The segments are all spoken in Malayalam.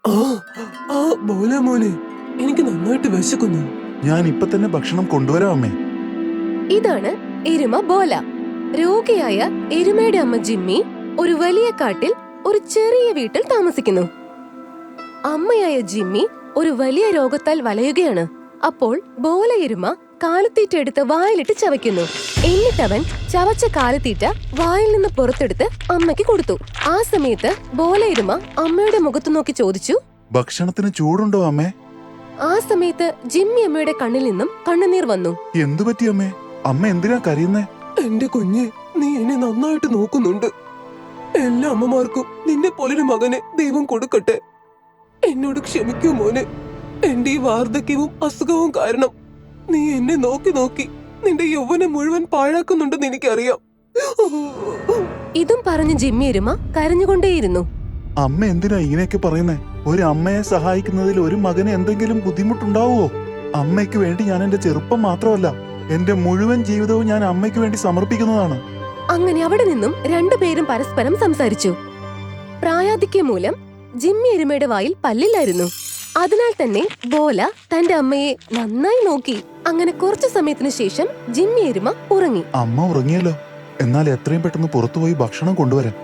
ആ ആ ബോല മോനെ, എനിക്ക് നന്നായിട്ട് വിശക്കുന്നു. ഞാൻ ഇപ്പൊ തന്നെ ഭക്ഷണം കൊണ്ടുവരാം അമ്മേ. ഇതാണ് എരുമ ബോല. രോഗിയായ എരുമയുടെ അമ്മ ജിമ്മി ഒരു വലിയ കാട്ടിൽ ഒരു ചെറിയ വീട്ടിൽ താമസിക്കുന്നു. അമ്മയായ ജിമ്മി ഒരു വലിയ രോഗത്താൽ വലയുകയാണ്. അപ്പോൾ ബോല എരുമ കാലിത്തീറ്റ എടുത്ത് വായിലിട്ട് ചവയ്ക്കുന്നു. എന്നിട്ടവൻ ചവച്ച കാലിത്തീറ്റ വായിൽ നിന്ന് പുറത്തെടുത്ത് അമ്മയ്ക്ക് കൊടുത്തു. ആ സമയത്ത് ബോല എരുമ അമ്മയുടെ മുഖത്ത് നോക്കി ചോദിച്ചു, ഭക്ഷണത്തിന് ചൂടുണ്ടോ അമ്മേ? ആ സമയത്ത് ജിമ്മി അമ്മയുടെ കണ്ണിൽ നിന്നും കണ്ണുനീർ വന്നു. എന്തു പറ്റി അമ്മേ? അമ്മ എന്തിനാ കരയുന്നേ? എന്റെ കുഞ്ഞെ, നീ എന്നെ നന്നായിട്ട് നോക്കുന്നുണ്ട്. എല്ലാ അമ്മമാർക്കും നിന്നെ പോലൊരു മകനെ ദൈവം കൊടുക്കട്ടെ. എന്നോട് ക്ഷമിക്കൂ മോനെ. എന്റെ ഈ വാർദ്ധക്യവും അസുഖവും കാരണം നീ എന്നെ നോക്കി നോക്കി നിന്റെ യൗവനം മുഴുവൻ പാഴാക്കുന്നുണ്ടെന്ന് എനിക്കറിയാം. ഇതും പറഞ്ഞ് ജിമ്മി എരുമ കരഞ്ഞുകൊണ്ടേയിരുന്നു. അമ്മ എന്തിനാ ഇങ്ങനെയൊക്കെ പറയുന്നേ? ഒരു അമ്മയെ സഹായിക്കുന്നതിൽ ഒരു മകന് എന്തെങ്കിലും ബുദ്ധിമുട്ടുണ്ടാവുമോ? അമ്മയ്ക്ക് വേണ്ടി ഞാൻ എന്റെ ചെറുപ്പം മാത്രമല്ല, എന്റെ മുഴുവൻ ജീവിതവും ഞാൻ അമ്മയ്ക്ക് വേണ്ടി സമർപ്പിക്കുന്നതാണ്. അങ്ങനെ അവിടെ നിന്നും രണ്ടുപേരും പരസ്പരം സംസാരിച്ചു. പ്രായാധിക്യം മൂലം ജിമ്മി എരുമയുടെ വായിൽ പല്ലില്ലായിരുന്നു. അതിനാൽ തന്നെ ബോല തന്റെ അമ്മയെ നന്നായി നോക്കി. അങ്ങനെ കുറച്ചു സമയത്തിന് ശേഷം ജിമ്മി എരുമ ഉറങ്ങി. അമ്മ ഉറങ്ങിയല്ലോ. എന്നാൽ എത്രയും പെട്ടെന്ന് പുറത്തുപോയി ഭക്ഷണം കൊണ്ടുവരാം.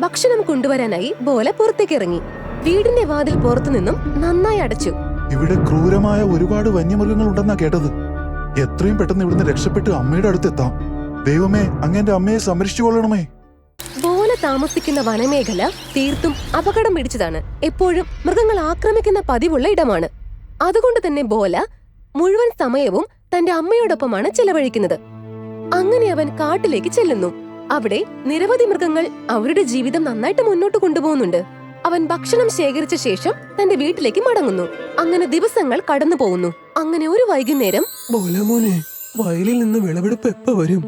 ഭക്ഷണം കൊണ്ടുവരാനായി ബോല പുറത്തേക്ക് ഇറങ്ങി. വീടിന്റെ വാതിൽ പുറത്തു നിന്നും നന്നായി അടച്ചു. ഇവിടെ ക്രൂരമായ ഒരുപാട് വന്യമൃഗങ്ങൾ ഉണ്ടെന്നാ കേട്ടത്. എത്രയും പെട്ടെന്ന് ഇവിടുന്ന് രക്ഷപ്പെട്ട് അമ്മയുടെ അടുത്തെത്താം. ദൈവമേ, അങ്ങന്റെ അമ്മയെ സംരക്ഷിച്ചുകൊള്ളണമേ. ബോല താമസിക്കുന്ന വനമേഖല തീർത്തും അപകടം പിടിച്ചതാണ്. എപ്പോഴും മൃഗങ്ങൾ ആക്രമിക്കുന്ന പതിവുള്ള ഇടമാണ്. അതുകൊണ്ട് തന്നെ ബോല മുഴുവൻ സമയവും തന്റെ അമ്മയോടൊപ്പമാണ് ചെലവഴിക്കുന്നത്. അങ്ങനെ അവൻ കാട്ടിലേക്ക് ചെല്ലുന്നു. അവിടെ നിരവധി മൃഗങ്ങൾ അവരുടെ ജീവിതം നന്നായിട്ട് മുന്നോട്ട് കൊണ്ടുപോകുന്നുണ്ട്. അവൻ ഭക്ഷണം ശേഖരിച്ച ശേഷം തന്റെ വീട്ടിലേക്ക് മടങ്ങുന്നു. അങ്ങനെ ദിവസങ്ങൾ കടന്നു പോകുന്നു. അങ്ങനെ ഒരു വൈകുന്നേരം, ബോല മോനെ, വയലിൽ നിന്ന് വിളവെടുപ്പ് എപ്പ വരും?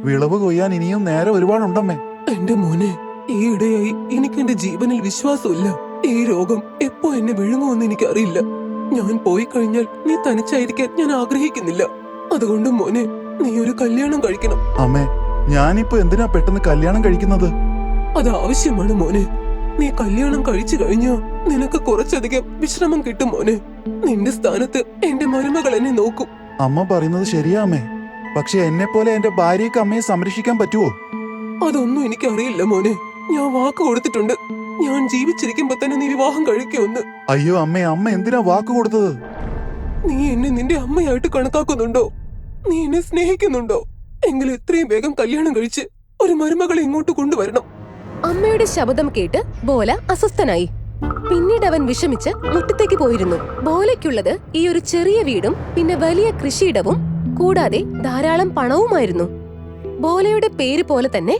വിളവ് കൊയ്യാൻ ഇനിയും നേരെ ഒരുപാടുണ്ടമ്മേ. എന്റെ മോനെ, ഈയിടെയായി എനിക്ക് എന്റെ ജീവനിൽ വിശ്വാസമില്ല. ഈ രോഗം എപ്പോ എന്നെ വിഴുങ്ങുമെന്ന് എനിക്കറിയില്ല. ഞാൻ പോയി കഴിഞ്ഞാൽ നീ തനിച്ചായിരിക്കാൻ ഞാൻ ആഗ്രഹിക്കുന്നില്ല. അതുകൊണ്ട് മോനെ, നീ ഒരു കല്യാണം കഴിക്കണം. അമ്മേ, ഞാനിപ്പോ എന്തിനാ പെട്ടെന്ന് കല്യാണം കഴിക്കുന്നത്? അത് ആവശ്യമാണ് മോനെ. നീ കല്യാണം കഴിച്ചു കഴിഞ്ഞാ നിനക്ക് കുറച്ചധികം വിശ്രമം കിട്ടും മോനെ. നിന്റെ സ്ഥാനത്ത് എന്റെ മരുമകൾ എന്നെ നോക്കും. അമ്മ പറയുന്നത് ശരിയാ അമ്മേ. പക്ഷെ എന്നെ പോലെ എന്റെ ഭാര്യയ്ക്ക് അമ്മയെ സംരക്ഷിക്കാൻ പറ്റുമോ? അതൊന്നും എനിക്കറിയില്ല മോനെ. ഞാൻ വാക്ക് കൊടുത്തിട്ടുണ്ട്. ഞാൻ ജീവിച്ചിരിക്കുമ്പോ തന്നെ നീ വിവാഹം കഴിക്കുമെന്ന്. അയ്യോ അമ്മേ, അമ്മ എന്തിനാ വാക്ക് കൊടുത്തത്? നീ എന്നെ നിന്റെ അമ്മയായിട്ട് കണക്കാക്കുന്നുണ്ടോ? നീ എന്നെ സ്നേഹിക്കുന്നുണ്ടോ? എങ്കിൽ എത്രയും വേഗം കല്യാണം കഴിച്ച് ഒരു മരുമകളെ ഇങ്ങോട്ട് കൊണ്ടുവരണം. അമ്മയുടെ ശബ്ദം കേട്ട് ബോല അസ്വസ്ഥനായി. പിന്നീട് അവൻ വിഷമിച്ച് മുറ്റത്തേക്ക് പോയിരുന്നു. ബോലയ്ക്കുള്ളത് ഈ ഒരു ചെറിയ വീടും പിന്നെ വലിയ കൃഷിയിടവും കൂടാതെ ധാരാളം പണവുമായിരുന്നു. ബോലയുടെ പേര് പോലെ തന്നെ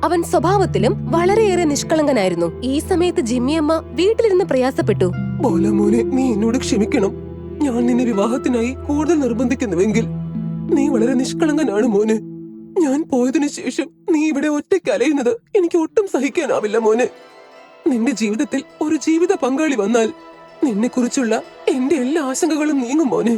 അവൻ സ്വഭാവത്തിലും വളരെയേറെ നിഷ്കളങ്കനായിരുന്നു. ഈ സമയത്ത് ജിമ്മിയമ്മ വീട്ടിലിരുന്ന് പ്രയാസപ്പെട്ടു. ബോല മോനെ, നീ എന്നോട് ക്ഷമിക്കണം. ഞാൻ നിന്നെ വിവാഹത്തിനായി കൂടുതൽ നിർബന്ധിക്കുന്നുവെങ്കിൽ നീ വളരെ നിഷ്കളങ്കനാണ് മോനെ. ഞാൻ പോയതിനു ശേഷം നീ ഇവിടെ ഒറ്റയ്ക്ക് അലയുന്നത് എനിക്ക് ഒട്ടും സഹിക്കാനാവില്ല മോനെ. നിന്റെ ജീവിതത്തിൽ ഒരു ജീവിത പങ്കാളി വന്നാൽ നിന്നെ കുറിച്ചുള്ള എന്റെ എല്ലാ ആശങ്കകളും നീങ്ങും മോനെ.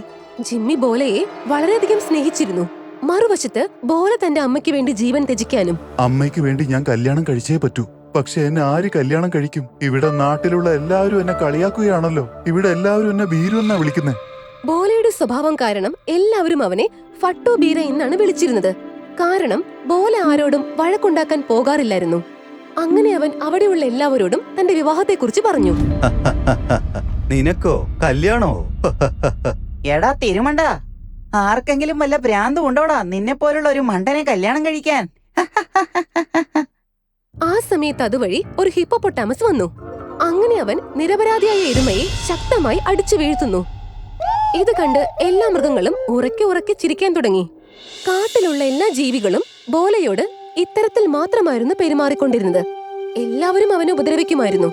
ജിമ്മി ബോലയെ വളരെയധികം സ്നേഹിച്ചിരുന്നു. മറുവശത്ത് ബോല തന്റെ അമ്മയ്ക്ക് വേണ്ടി ജീവൻ ത്യജിക്കാനും. അമ്മയ്ക്ക് വേണ്ടി ഞാൻ കല്യാണം കഴിച്ചേ പറ്റൂ. പക്ഷെ എന്നെ ആര് കല്യാണം കഴിക്കും? ഇവിടെ നാട്ടിലുള്ള എല്ലാവരും എന്നെ കളിയാക്കുകയാണല്ലോ. ഇവിടെ എല്ലാവരും എന്നെ ഭീരു എന്നാ വിളിക്കുന്നേ. ബോലയുടെ സ്വഭാവം കാരണം എല്ലാവരും അവനെ ഫട്ടോ ബീര എന്നാണ് വിളിച്ചിരുന്നത്. കാരണം ബോല ആരോടും വഴക്കുണ്ടാക്കാൻ പോകാറില്ലായിരുന്നു. അങ്ങനെ അവൻ അവിടെയുള്ള എല്ലാവരോടും തന്റെ വിവാഹത്തെക്കുറിച്ച് പറഞ്ഞു. നിനക്കോ കല്യാണോ? എടാ തിരുമണ്ട, ആർക്കെങ്കിലും വല്ല ഭ്രാന്തും ഉണ്ടോടാ നിന്നെ പോലുള്ള ഒരു മണ്ടനെ കല്യാണം കഴിക്കാൻ? ആ സമയത്ത് അതുവഴി ഒരു ഹിപ്പോപ്പൊട്ടാമസ് വന്നു. അങ്ങനെ അവൻ നിരപരാധിയായ എരുമയെ ശക്തമായി അടിച്ചു വീഴ്ത്തുന്നു. ഇത് കണ്ട് എല്ലാ മൃഗങ്ങളും ഉറക്കെ ഉറക്കെ ചിരിക്കാൻ തുടങ്ങി. കാട്ടിലുള്ള എല്ലാ ജീവികളും ബോലയോട് ഇത്തരത്തിൽ മാത്രമായിരുന്നു പെരുമാറിക്കൊണ്ടിരുന്നത്. എല്ലാവരും അവനെ ഉപദ്രവിക്കുമായിരുന്നു.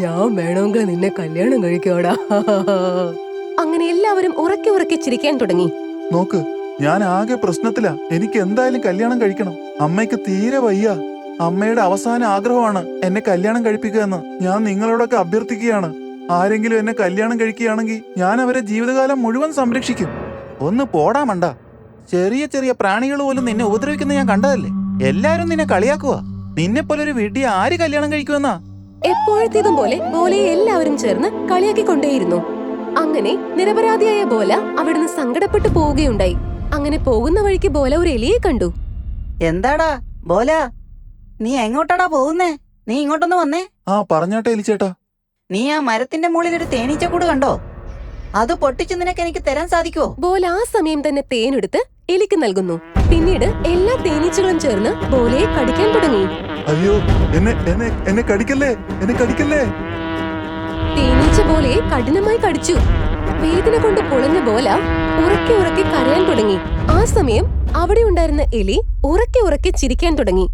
ഞാൻ വേണമെങ്കിൽ നിന്നെ കല്യാണം കഴിക്കോടാ. അങ്ങനെ എല്ലാവരും ഉറക്കെ ഉറക്കെ ചിരിക്കാൻ തുടങ്ങി. നോക്ക്, ഞാൻ ആകെ പ്രശ്നത്തിലാ. എനിക്ക് എന്തായാലും കല്യാണം കഴിക്കണം. അമ്മയ്ക്ക് തീരെ വയ്യ. അമ്മയുടെ അവസാന ആഗ്രഹമാണ് എന്നെ കല്യാണം കഴിപ്പിക്കുക എന്ന്. ഞാൻ നിങ്ങളോടൊക്കെ അഭ്യർത്ഥിക്കുകയാണ്. ആരെങ്കിലും എന്നെ കല്യാണം കഴിക്കുകയാണെങ്കിൽ ഞാൻ അവരെ ജീവിതകാലം മുഴുവൻ സംരക്ഷിക്കും. ഒന്ന് പോടാ മണ്ട. ചെറിയ ചെറിയ പ്രാണികൾ പോലും നിന്നെ ഉപദ്രവിക്കുന്ന ഞാൻ കണ്ടതല്ലേ. എല്ലാരും നിന്നെ കളിയാക്കുക. നിന്നെ പോലൊരു വീട്ടിൽ ആര് കല്യാണം കഴിക്കുമെന്നാ? എപ്പോഴത്തേതും പോലെ ബോലയെ എല്ലാവരും ചേർന്ന് കളിയാക്കിക്കൊണ്ടേയിരുന്നു. അങ്ങനെ നിരപരാധിയായ ബോല അവിടുന്ന് സങ്കടപ്പെട്ടു പോവുകയുണ്ടായി. അങ്ങനെ പോകുന്ന വഴിക്ക് ബോല ഒരു എലിയെ കണ്ടു. എന്താടാ ബോല, നീ എങ്ങോട്ടാടാ പോകുന്നേ? നീ ഇങ്ങോട്ടൊന്ന് വന്നേ. ആ പറഞ്ഞാട്ടെ എലിച്ചേട്ടാ. നീ ആ മരത്തിന്റെ മുകളിൽ ഒരു തേനീച്ചക്കൂട് കണ്ടോ? അത് പൊട്ടിച്ച് നിനക്ക് എനിക്ക് തരാൻ സാധിക്കുവോ? ബോല ആ സമയം തന്നെ തേനെടുത്ത് എലിക്ക് നൽകുന്നു. പിന്നീട് എല്ലാ തേനീച്ചകളും ചേർന്ന് ബോലയെ കടിക്കാൻ തുടങ്ങി. അയ്യോ, എന്നെ കടിക്കല്ലേ, എന്നെ കടിക്കല്ലേ. തേനീച്ച ബോലയെ കഠിനമായി കടിച്ചു. വേദന കൊണ്ട് പൊളഞ്ഞ ബോല ഉറക്കെ ഉറക്കെ കരയാൻ തുടങ്ങി. ആ സമയം അവിടെ ഉണ്ടായിരുന്ന എലി ഉറക്കെ ഉറക്കെ ചിരിക്കാൻ തുടങ്ങി.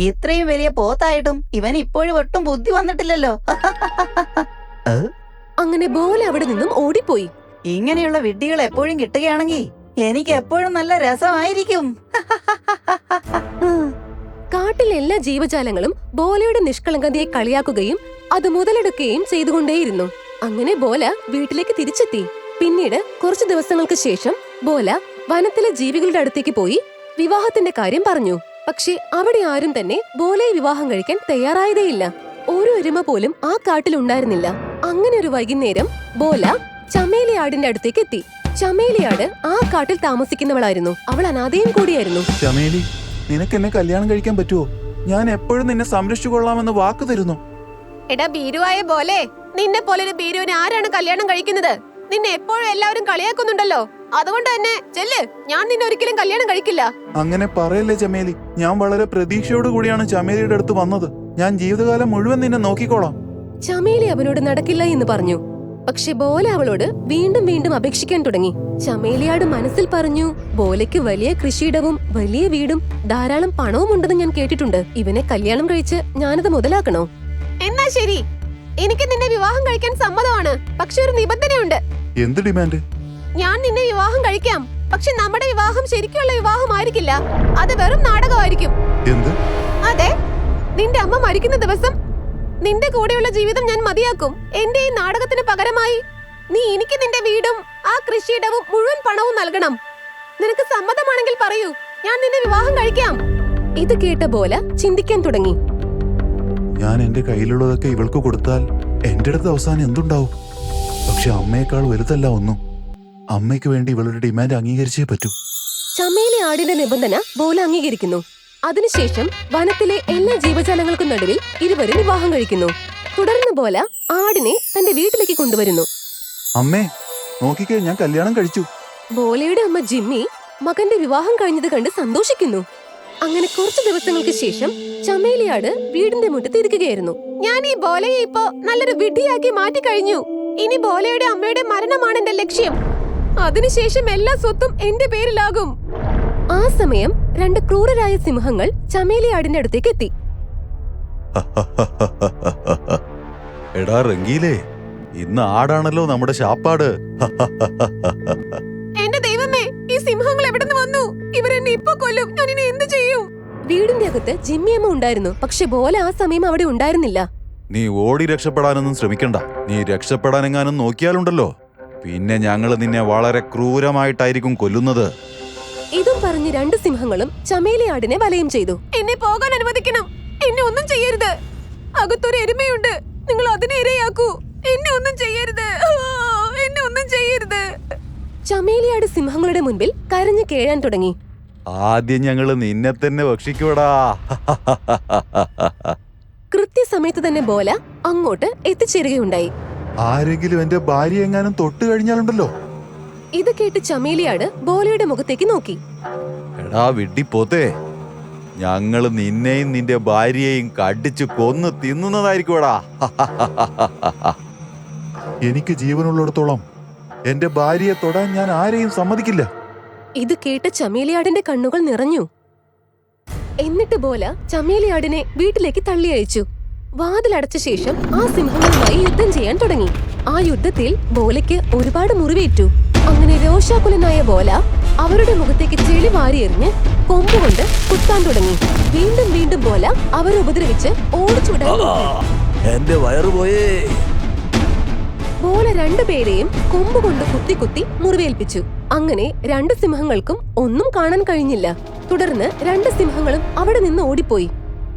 ഇത്രയും വലിയ പോത്തായിട്ടും ഇവൻ ഇപ്പോഴും ഒട്ടും ബുദ്ധി വന്നിട്ടില്ലല്ലോ. അങ്ങനെ ബോല അവിടെ നിന്നും ഓടിപ്പോയി. ഇങ്ങനെയുള്ള വിഡ്ഢികൾ എപ്പോഴും കിട്ടുകയാണെങ്കിൽ എനിക്ക് എപ്പോഴും നല്ല രസമായിരിക്കും. കാട്ടിലെ എല്ലാ ജീവജാലങ്ങളും ബോലയുടെ നിഷ്കളങ്കതയെ കളിയാക്കുകയും അത് മുതലെടുക്കുകയും ചെയ്തുകൊണ്ടേയിരുന്നു. അങ്ങനെ ബോല വീട്ടിലേക്ക് തിരിച്ചെത്തി. പിന്നീട് കുറച്ചു ദിവസങ്ങൾക്ക് ശേഷം ബോല വനത്തിലെ ജീവികളുടെ അടുത്തേക്ക് പോയി വിവാഹത്തിന്റെ കാര്യം പറഞ്ഞു. പക്ഷെ അവിടെ ആരും തന്നെ ബോലയെ വിവാഹം കഴിക്കാൻ തയ്യാറായതേയില്ല. ഒരു എരുമ പോലും ആ കാട്ടിൽ ഉണ്ടായിരുന്നില്ല. അങ്ങനെ ഒരു വൈകുന്നേരം ബോല ചമേലിയാടിന്റെ അടുത്തേക്ക് എത്തി. ചമേലിയാട് ആ കാട്ടിൽ താമസിക്കുന്നവളായിരുന്നു. അവൾ അനാഥയും കൂടിയായിരുന്നു. ചമേലി, നിനക്ക് എന്നെ കല്യാണം കഴിക്കാൻ പറ്റുമോ? ഞാൻ എപ്പോഴും നിന്നെ സംരക്ഷിച്ചു കൊള്ളാമെന്ന് വാക്ക് തരുന്നു. എടാ ഭീരുവായ പോലെ, നിന്നെ പോലൊരു ഭീരുവിനെ ആരാണ് കല്യാണം കഴിക്കുന്നത്? നിന്നെ എപ്പോഴും എല്ലാവരും കളിയാക്കുന്നുണ്ടല്ലോ. അതുകൊണ്ട് തന്നെ ചെല്ല്, ഞാൻ നിന്നെ ഒരിക്കലും കല്യാണം കഴിക്കില്ല. അങ്ങനെ പറയല്ലേ ചമേലി. ഞാൻ വളരെ പ്രതീക്ഷയോട് കൂടിയാണ് ചമേലിയുടെ അടുത്ത് വന്നത്. ഞാൻ ജീവിതകാലം മുഴുവൻ നിന്നെ നോക്കിക്കോളാം. ചമേലി അവനോട് നടക്കില്ല എന്ന് പറഞ്ഞു. പക്ഷെ ബോല അവളോട് വീണ്ടും വീണ്ടും അപേക്ഷിക്കാൻ തുടങ്ങി. ചമേലിയാട് മനസ്സിൽ പറഞ്ഞു, ബോലയ്ക്ക് വലിയ കൃഷിയിടവും വലിയ വീടും ധാരാളം പണവും ഉണ്ടെന്ന് ഞാൻ കേട്ടിട്ടുണ്ട്. ഇവനെ കല്യാണം കഴിച്ച് ഞാനത് മുതലാക്കണോ? എന്നാ ശരി, എനിക്ക് നിന്നെ വിവാഹം കഴിക്കാൻ സമ്മതമാണ്. പക്ഷെ ഒരു നിബന്ധനയുണ്ട്. എന്ത് ഡിമാൻഡ്? ഞാൻ നിന്നെ വിവാഹം കഴിക്കാം, പക്ഷെ നമ്മുടെ വിവാഹം ശരിക്കുള്ള വിവാഹമായിരിക്കില്ല. അത് വെറും നാടകമായിരിക്കും. എന്ത്? അതെ, നിന്റെ അമ്മ മരിക്കുന്ന ദിവസം നിന്റെ കൂടെയുള്ള ജീവിതം ഞാൻ മതിയാക്കും. എന്റെ ഈ നാടകത്തിന് പകരമായി നീ എനിക്ക് നിന്റെ വീടും ആ കൃഷിയിടവും മുഴുവൻ പണവും നൽകണം. നിനക്ക് സമ്മതമാണെങ്കിൽ പറയൂ, ഞാൻ നിന്നെ വിവാഹം കഴിക്കാം. ഇത് കേട്ട പോലെ ചിന്തിക്കാൻ തുടങ്ങി. ഞാൻ എന്റെ കയ്യിലുള്ളതൊക്കെ ഇവൾക്ക് കൊടുത്താൽ എന്റെ അടുത്ത് അവസാനം എന്തുണ്ടാവും? പക്ഷെ അമ്മയെക്കാൾ വലുതല്ല ഒന്നും. അമ്മയ്ക്ക് വേണ്ടി ഇവളുടെ ഡിമാൻഡ് അംഗീകരിച്ചേ പറ്റൂ. ചമേലി ആടിന്റെ നിബന്ധന ബോല അംഗീകരിക്കുന്നു. അതിനുശേഷം വനത്തിലെ എല്ലാ ജീവജാലങ്ങൾക്കും നടുവിൽ ഇരുവരും വിവാഹം കഴിക്കുന്നു. തുടർന്ന് ബോല ആടിനെ തന്റെ വീട്ടിലേക്ക് കൊണ്ടുവരുന്നു. അമ്മേ, നോക്കിക്കേ, ഞാൻ കല്യാണം കഴിച്ചു. ബോലയുടെ അമ്മ ജിമ്മി മകന്റെ വിവാഹം കഴിഞ്ഞത് കണ്ട് സന്തോഷിക്കുന്നു. അങ്ങനെ കുറച്ചു ദിവസങ്ങൾക്ക് ശേഷം ചമേലിയാട് വീടിന്റെ മുറ്റത്ത് ഇരിക്കുകയായിരുന്നു. ഞാൻ ഈ ബോലയെ ഇപ്പോ നല്ലൊരു വിഡ്ഢിയാക്കി മാറ്റി കഴിഞ്ഞു. ഇനി ബോലയുടെ അമ്മയുടെ മരണമാണ് എന്റെ ലക്ഷ്യം. അതിനുശേഷം എല്ലാ സ്വത്തും എന്റെ പേരിലാകും. ആ സമയം രണ്ട് ക്രൂരരായ സിംഹങ്ങൾ ചമേലിയാടിന്റെ അടുത്തേക്ക് എത്തി. എടാ റംഗീലേ, ഇന്ന് ആടാണല്ലോ നമ്മുടെ ശാപ്പാട്. എന്റെ ദൈവമേ, ഈ സിംഹങ്ങൾ എവിടുന്ന് വന്നു? ഇവരെന്നെ ഇപ്പൊ കൊല്ലും. ഞാൻ ഇനി എന്ത് ചെയ്യും? വീടിന്റെ അകത്ത് ജിമ്മിയമ്മ ഉണ്ടായിരുന്നു. പക്ഷെ ബോല ആ സമയം അവിടെ ഉണ്ടായിരുന്നില്ല. നീ ഓടി രക്ഷപ്പെടാനൊന്നും ശ്രമിക്കണ്ട. നീ രക്ഷപ്പെടാനെങ്ങാനും നോക്കിയാലുണ്ടല്ലോ, പിന്നെ ഞങ്ങള് നിന്നെ വളരെ ക്രൂരമായിട്ടായിരിക്കും കൊല്ലുന്നത്. ഇതും പറഞ്ഞ് രണ്ട് സിംഹങ്ങളും ചമേലിയാടിനെ വലയം ചെയ്തു. എന്നെ പോകാൻ അനുവദിക്കണം. എന്നെ ഒന്നും ചെയ്യരുത്. അകത്തൊരു എരുമയുണ്ട്. നിങ്ങൾ അതിനെ ഇരയാക്കൂ. എന്നെ ഒന്നും ചെയ്യരുത്. എന്നെ ഒന്നും ചെയ്യരുത്. ചമേലിയാട് സിംഹങ്ങളുടെ മുൻപിൽ കരഞ്ഞു കേഴാൻ തുടങ്ങി. ആദ്യം ഞങ്ങള് നിന്നെ തന്നെ ഭക്ഷിക്കൂടാ. കൃത്യസമയത്ത് തന്നെ ബോല അങ്ങോട്ട് എത്തിച്ചേരുകയുണ്ടായി. ആരെങ്കിലും എന്റെ ഭാര്യ എങ്ങാനും തൊട്ടു കഴിഞ്ഞാലുണ്ടല്ലോ. ഇത് കേട്ട് ചമേലിയാട് ബോലയുടെ മുഖത്തേക്ക് നോക്കി. എടാ വിഡ്ഢിപ്പോത്തേ, ഞങ്ങള് നിന്നെയും നിന്റെ ഭാര്യയെയും കടിച്ചു കൊന്നു തിന്നുന്നതായിരിക്കൂടാ. എനിക്ക് ജീവനുള്ളിടത്തോളം എന്റെ ഭാര്യയെ തൊടാൻ ഞാൻ ആരെയും സമ്മതിക്കില്ല. ഇത് കേട്ട് ചമേലിയാടിന്റെ കണ്ണുകൾ നിറഞ്ഞു. എന്നിട്ട് ബോല ചമേലിയാടിനെ വീട്ടിലേക്ക് തള്ളിയയച്ചു. വാതിലടച്ച ശേഷം ആ സിംഹങ്ങളുമായി യുദ്ധം ചെയ്യാൻ തുടങ്ങി. ആ യുദ്ധത്തിൽ ബോലയ്ക്ക് ഒരുപാട് മുറിവേറ്റു. അങ്ങനെ രോഷാകുലനായ ബോല അവരുടെ മുഖത്തേക്ക് ചെളി വാരിയെറിഞ്ഞ് കൊമ്പുകൊണ്ട് കുത്താൻ തുടങ്ങി. വീണ്ടും വീണ്ടും ബോല അവരെ ഉപദ്രവിച്ച് ഓടിച്ചുവിടാൻ നോക്കി. എന്റെ വയറുപോയേ. ബോല രണ്ടുപേരെയും കൊമ്പുകൊണ്ട് കുത്തി കുത്തി മുറിവേൽപ്പിച്ചു. അങ്ങനെ രണ്ട് സിംഹങ്ങൾക്കും ഒന്നും കാണാൻ കഴിഞ്ഞില്ല. തുടർന്ന് രണ്ട് സിംഹങ്ങളും അവിടെ നിന്ന് ഓടിപ്പോയി.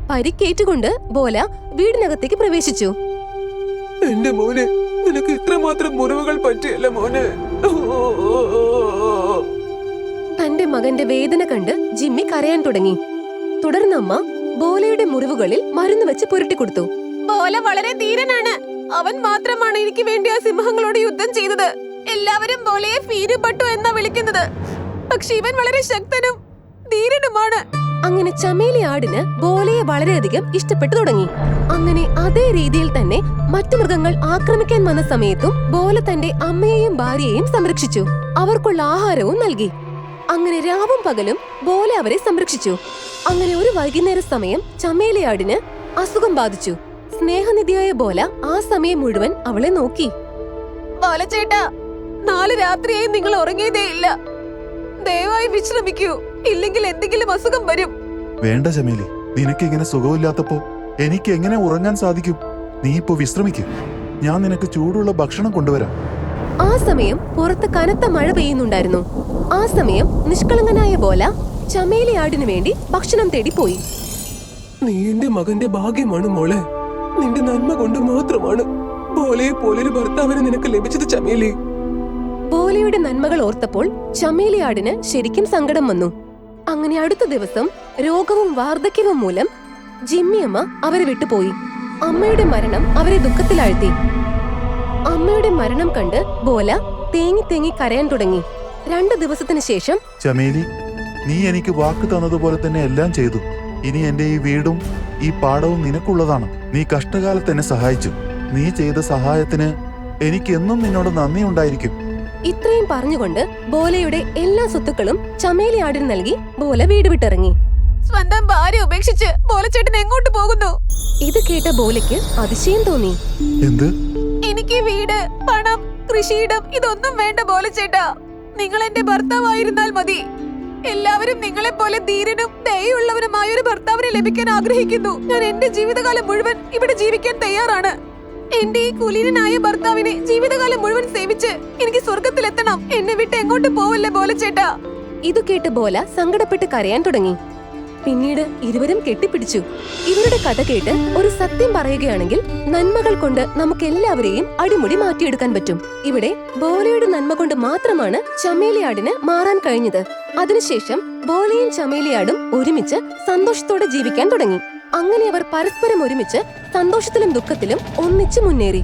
പരിക്കേറ്റുകൊണ്ട് ബോല വീടിനകത്തേക്ക് പ്രവേശിച്ചു. എന്റെ മോനെ, നിനക്ക് ഇത്രമാത്രം മുറിവുകൾ പറ്റിയല്ല മോനെ. തന്റെ മകന്റെ വേദന കണ്ട് ജിമ്മി കരയാൻ തുടങ്ങി. തുടർന്ന് അമ്മ ബോലയുടെ മുറിവുകളിൽ മരുന്ന് വെച്ച് പുരട്ടിക്കൊടുത്തു. ബോല വളരെ ധീരനാണ്. അവൻ മാത്രമാണ് എനിക്ക് വേണ്ടി ആ സിംഹങ്ങളോട് യുദ്ധം ചെയ്തത്. എല്ലാവരും ബോലയെ ഫീരുപട്ടു എന്നാ വിളിക്കുന്നത്. പക്ഷെ ഇവൻ വളരെ ശക്തനും ധീരനുമാണ്. അങ്ങനെ ചമേലി ആടിന് ബോലയെ വളരെയധികം ഇഷ്ടപ്പെട്ടു തുടങ്ങി. അങ്ങനെ അതേ രീതിയിൽ തന്നെ മറ്റു മൃഗങ്ങൾ ആക്രമിക്കാൻ വന്ന സമയത്തും ബോല തന്റെ അമ്മയെയും ഭാര്യയെയും സംരക്ഷിച്ചു. അവർക്കുള്ള ആഹാരവും നൽകി. അങ്ങനെ രാവും പകലും ബോല അവരെ സംരക്ഷിച്ചു. അങ്ങനെ ഒരു വൈകുന്നേര സമയം ചമേലിയാടിന് അസുഖം ബാധിച്ചു. സ്നേഹനിധിയായ ബോല ആ സമയം മുഴുവൻ അവളെ നോക്കി. ബോല ചേട്ടാ, 4 രാത്രിയായി നിങ്ങൾ ഉറങ്ങിയതേ ഇല്ല. ദയവായി വിശ്രമിക്കൂ, ഇല്ലെങ്കിൽ എന്തെങ്കിലും അസുഖം വരും. വേണ്ട ചമേലി, നിനക്കിങ്ങനെ സുഖമില്ലാത്തപ്പോ എനിക്ക് എങ്ങനെ ഉറങ്ങാൻ സാധിക്കും? നീ ഇപ്പോ വിശ്രമിക്കും. ഞാൻ നിനക്ക് ചൂടുള്ള ഭക്ഷണം കൊണ്ടുവരാം. ആ സമയം പുറത്ത് കനത്ത മഴ പെയ്യുന്നുണ്ടായിരുന്നു. ആ സമയം നിഷ്കളങ്കനായ ബോല ചമേലിയാടിനു വേണ്ടി ഭക്ഷണം തേടി പോയി. നീ എന്റെ മകന്റെ ഭാഗ്യമാണ് മോളെ. നിന്റെ നന്മ കൊണ്ട് മാത്രമാണ് ബോലയെ പോലൊരു ഭർത്താവിനെ നിനക്ക് ലഭിച്ചത് ചമേലി. ബോലയുടെ നന്മകൾ ഓർത്തപ്പോൾ ചമേലിയാടിന് ശരിക്കും സങ്കടം വന്നു. അങ്ങനെ അടുത്ത ദിവസം രോഗവും വാർദ്ധക്യവും മൂലം ജിമ്മിയമ്മ അവരെ വിട്ടുപോയി. അമ്മയുടെ മരണം അവരെ ദുഃഖത്തിലാഴ്ത്തി. അമ്മയുടെ മരണം കണ്ട് ബോല തേങ്ങി തേങ്ങി കരയാൻ തുടങ്ങി. 2 ദിവസത്തിന് ശേഷം, ചമേലി, നീ എനിക്ക് വാക്ക് തന്നതുപോലെ തന്നെ എല്ലാം ചെയ്തു. ഇനി എന്റെ ഈ വീടും ഈ പാടവും നിനക്കുള്ളതാണ്. നീ കഷ്ടകാലത്ത് എന്നെ സഹായിച്ചു. നീ ചെയ്ത സഹായത്തിന് എനിക്ക് എന്നും നിന്നോട് നന്ദി ഉണ്ടായിരിക്കും. ഇത്രയും പറഞ്ഞുകൊണ്ട് ബോലയുടെ എല്ലാ സ്വത്തുക്കളും ചമേലിയാടിന് നൽകി ബോല വീട് വിട്ടിറങ്ങി. സ്വന്തം ഭാര്യ ഉപേക്ഷിച്ച് ബോലച്ചേട്ടൻ എങ്ങോട്ട് പോകുന്നു? ഇത് കേട്ട ബോലയ്ക്ക് അതിശയം തോന്നി. എന്ത്? എനിക്ക് വീട്, പണം, കൃഷിയിടം ഇതൊന്നും വേണ്ട ബോലച്ചേട്ടാ. നിങ്ങൾ എന്റെ ഭർത്താവായിരുന്നാൽ മതി. എല്ലാവരും നിങ്ങളെ പോലെ ധീരനും ദയുള്ളവനുമായ ഒരു ഭർത്താവിനെ ലഭിക്കാൻ ആഗ്രഹിക്കുന്നു. ഞാൻ എന്റെ ജീവിതകാലം മുഴുവൻ ഇവിടെ ജീവിക്കാൻ തയ്യാറാണ്. എന്റെ ഈ കുലീനനായ ഭർത്താവിനെ ജീവിതകാലം മുഴുവൻ സേവിച്ച് എനിക്ക് സ്വർഗത്തിലെത്തണം. എന്നെ വിട്ട് എങ്ങോട്ട് പോവല്ലേ ബോലച്ചേട്ടാ. ഇത് കേട്ട് ബോല സങ്കടപ്പെട്ട് കരയാൻ തുടങ്ങി. പിന്നീട് ഇരുവരും കെട്ടിപ്പിടിച്ചു. ഇവരുടെ കഥ കേട്ട് ഒരു സത്യം പറയുകയാണെങ്കിൽ, നന്മകൾ കൊണ്ട് നമുക്ക് എല്ലാവരെയും അടിമുടി മാറ്റിയെടുക്കാൻ പറ്റും. ഇവിടെ ബോലയുടെ നന്മ കൊണ്ട് മാത്രമാണ് ചമേലിയാടിന് മാറാൻ കഴിഞ്ഞത്. അതിനുശേഷം ബോലയും ചമേലിയാടും ഒരുമിച്ച് സന്തോഷത്തോടെ ജീവിക്കാൻ തുടങ്ങി. അങ്ങനെ അവർ പരസ്പരം ഒരുമിച്ച് സന്തോഷത്തിലും ദുഃഖത്തിലും ഒന്നിച്ചു മുന്നേറി.